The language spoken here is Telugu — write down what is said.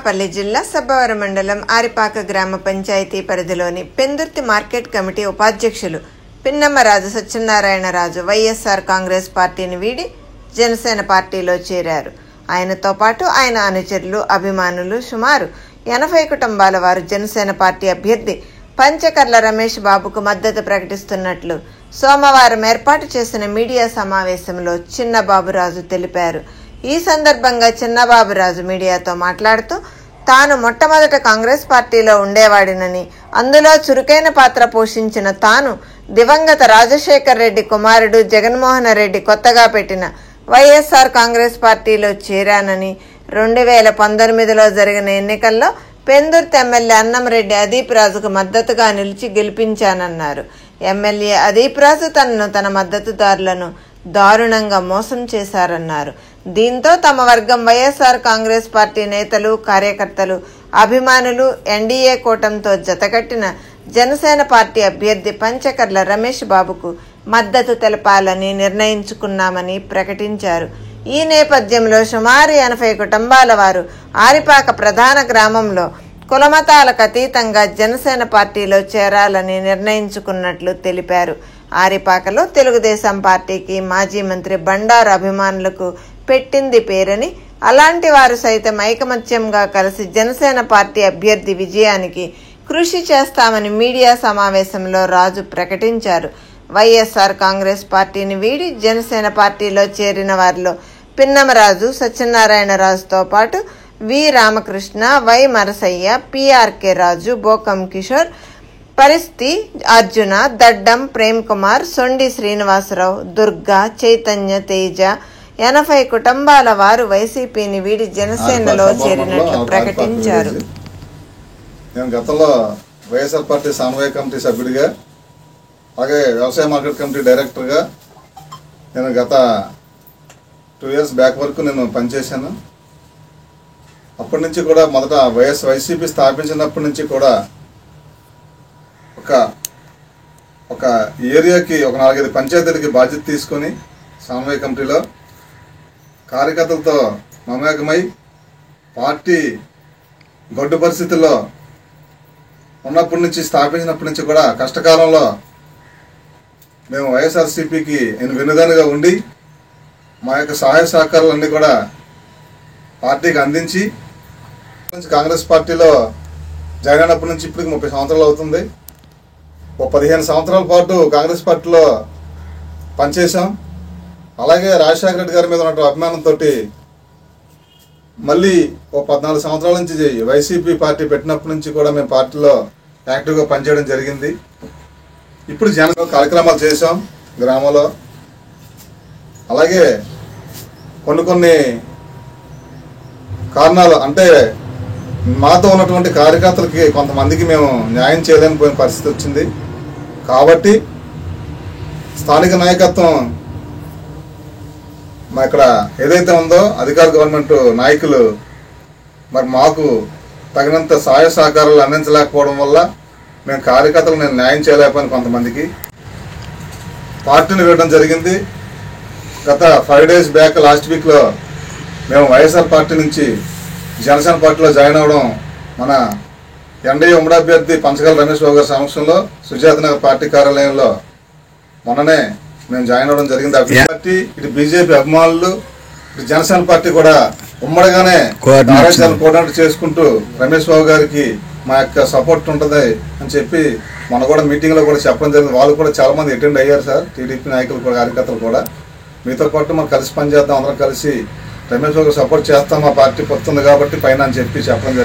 అనకాపల్లి జిల్లా సబ్బవరం మండలం ఆరిపాక గ్రామ పంచాయతీ పరిధిలోని పెందుర్తి మార్కెట్ కమిటీ ఉపాధ్యక్షులు పిన్నమ్మరాజు సత్యనారాయణరాజు వైఎస్ఆర్ కాంగ్రెస్ పార్టీని వీడి జనసేన పార్టీలో చేరారు. ఆయనతో పాటు ఆయన అనుచరులు, అభిమానులు సుమారు 80 కుటుంబాల వారు జనసేన పార్టీ అభ్యర్థి పంచకర్ల రమేష్ బాబుకు మద్దతు ప్రకటిస్తున్నట్లు సోమవారం ఏర్పాటు చేసిన మీడియా సమావేశంలో చిన్నబాబురాజు తెలిపారు. ఈ సందర్భంగా చిన్నబాబురాజు మీడియాతో మాట్లాడుతూ తాను మొట్టమొదట కాంగ్రెస్ పార్టీలో ఉండేవాడినని, అందులో చురుకైన పాత్ర పోషించిన తాను దివంగత రాజశేఖర్ రెడ్డి కుమారుడు జగన్మోహన్ రెడ్డి కొత్తగా పెట్టిన వైఎస్ఆర్ కాంగ్రెస్ పార్టీలో చేరానని, 2019లో జరిగిన ఎన్నికల్లో పెందుర్తి ఎమ్మెల్యే అన్నంరెడ్డి అదీప్ రాజుకు మద్దతుగా నిలిచి గెలిపించానన్నారు. ఎమ్మెల్యే అదీప్ రాజు తన మద్దతుదారులను దారుణంగా మోసం చేశారన్నారు. దీంతో తమ వర్గం వైఎస్ఆర్ కాంగ్రెస్ పార్టీ నేతలు, కార్యకర్తలు, అభిమానులు ఎన్డీఏ కూటమితో జతకట్టిన జనసేన పార్టీ అభ్యర్థి పంచకర్ల రమేష్ బాబుకు మద్దతు తెలపాలని నిర్ణయించుకున్నామని ప్రకటించారు. ఈ నేపథ్యంలో సుమారు 80 కుటుంబాల వారు ఆరిపాక ప్రధాన గ్రామంలో కులమతాలకు అతీతంగా జనసేన పార్టీలో చేరాలని నిర్ణయించుకున్నట్లు తెలిపారు. ఆరిపాకలో తెలుగుదేశం పార్టీకి మాజీ మంత్రి బండారు అభిమానులకు పెట్టింది పేరని, అలాంటి వారు సైతం ఐకమత్యంగా కలిసి జనసేన పార్టీ అభ్యర్థి విజయానికి కృషి చేస్తామని మీడియా సమావేశంలో రాజు ప్రకటించారు. వైఎస్ఆర్ కాంగ్రెస్ పార్టీని వీడి జనసేన పార్టీలో చేరిన వారిలో పిన్నమరాజు, సత్యనారాయణరాజుతో పాటు వి రామకృష్ణ, వై మరసయ్య, పిఆర్కే రాజు, బోకం కిషోర్, పరిస్థితి అర్జున, దడ్డం ప్రేమ్ కుమార్, సొండి శ్రీనివాసరావు, దుర్గా, చైతన్య, తేజ 80 కుటుంబాల వారు వైసీపీని వీడి జనసేనలో చేరినట్లు ప్రకటించారు. నేను గతంలో వైఎస్ఆర్ పార్టీ సమన్వయ కమిటీ సభ్యుడిగా, అలాగే వ్యవసాయ మార్కెట్ కమిటీ డైరెక్టర్గా నేను గత 2 years బ్యాక్ వరకు నేను పనిచేశాను. అప్పటి నుంచి కూడా మొదట వైసీపీ స్థాపించినప్పటి నుంచి కూడా ఒక ఏరియాకి ఒక 4-5 పంచాయతీలకి బాధ్యత తీసుకొని సమన్వయ కమిటీలో కార్యకర్తలతో మమేకమై పార్టీ గొడ్డు పరిస్థితుల్లో ఉన్నప్పటి నుంచి, స్థాపించినప్పటి నుంచి కూడా కష్టకాలంలో మేము వైఎస్ఆర్సీపీకి వెన్నుదన్నుగా ఉండి మా యొక్క సహాయ సహకారాలన్నీ కూడా పార్టీకి అందించి కాంగ్రెస్ పార్టీలో జాయిన్ అయినప్పటి నుంచి ఇప్పటికి 30 సంవత్సరాలు అవుతుంది. 15 సంవత్సరాల పాటు కాంగ్రెస్ పార్టీలో పనిచేశాం. అలాగే రాజశేఖర రెడ్డి గారి మీద ఉన్న అభిమానంతో మళ్ళీ 14 సంవత్సరాల నుంచి వైసీపీ పార్టీ పెట్టినప్పటి నుంచి కూడా మేము పార్టీలో యాక్టివ్గా పనిచేయడం జరిగింది. ఇప్పుడు జన కార్యక్రమాలు చేశాం గ్రామంలో. అలాగే కొన్ని కారణాలు అంటే మాతో ఉన్నటువంటి కార్యకర్తలకి కొంతమందికి మేము న్యాయం చేయలేకపోయిన పరిస్థితి వచ్చింది. కాబట్టి స్థానిక నాయకత్వం మా ఇక్కడ ఏదైతే ఉందో అధికార గవర్నమెంట్ నాయకులు మరి మాకు తగినంత సహాయ సహకారాలు అందించలేకపోవడం వల్ల మేము కార్యకర్తలు నేను న్యాయం చేయలేకపోయిన కొంతమందికి పార్టీని వేయడం జరిగింది. గత 5 days బ్యాక్ లాస్ట్ వీక్లో మేము వైఎస్ఆర్ పార్టీ నుంచి జనసేన పార్టీలో జాయిన్ అవ్వడం మన ఎన్డీఏ ఉమ్మడి అభ్యర్థి పంచకర్ల రమేష్ బాబు గారి సమక్షంలో సుజాతనగర్ పార్టీ కార్యాలయంలో మొన్ననే మేము జాయిన్ అవ్వడం జరిగింది. పార్టీ ఇటు బీజేపీ అభిమానులు, ఇటు జనసేన పార్టీ కూడా ఉమ్మడిగానే కార్యాచరణ కోఆర్డినేట్ చేసుకుంటూ రమేష్ బాబు గారికి మా యొక్క సపోర్ట్ ఉంటుంది అని చెప్పి మొన్న కూడా మీటింగ్లో కూడా చెప్పడం జరిగింది. వాళ్ళు కూడా చాలా మంది అటెండ్ అయ్యారు సార్, టీడీపీ నాయకులు కూడా, కార్యకర్తలు కూడా. మీతో పాటు మనం కలిసి పనిచేద్దాం, అందరం కలిసి రమేష్ బాబు సపోర్ట్ చేస్తాం, మా పార్టీ పొత్తుంది కాబట్టి పైన అని చెప్పి చెప్పడం జరిగింది.